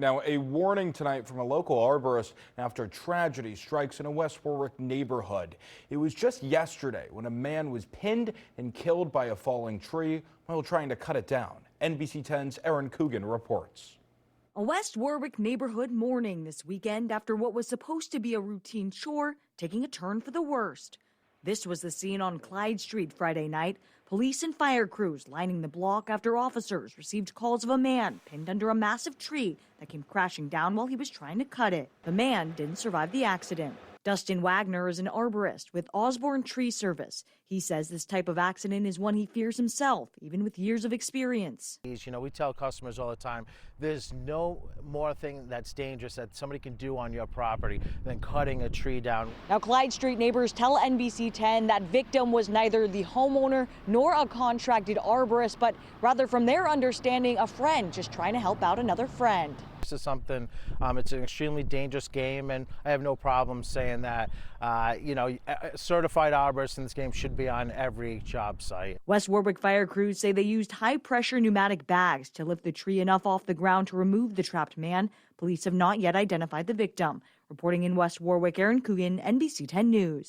Now, a warning tonight from a local arborist after tragedy strikes in a West Warwick neighborhood. It was just yesterday when a man was pinned and killed by a falling tree while trying to cut it down. NBC 10's Erin Coogan reports. A West Warwick neighborhood morning this weekend after what was supposed to be a routine chore taking a turn for the worst. This was the scene on Clyde Street Friday night. Police and fire crews lining the block after officers received calls of a man pinned under a massive tree that came crashing down while he was trying to cut it. The man didn't survive the accident. Dustin Wagoner is an arborist with Osborn Tree Service. He says this type of accident is one he fears himself, even with years of experience. You know, we tell customers all the time, there's no more thing that's dangerous that somebody can do on your property than cutting a tree down. Now, Clyde Street neighbors tell NBC 10 that victim was neither the homeowner nor a contracted arborist, but rather, from their understanding, a friend just trying to help out another friend. This is something, it's an extremely dangerous game, and I have no problem saying that, you know, certified arborists in this game should be on every job site. West Warwick fire crews say they used high-pressure pneumatic bags to lift the tree enough off the ground to remove the trapped man. Police have not yet identified the victim. Reporting in West Warwick, Erin Coogan, NBC 10 News.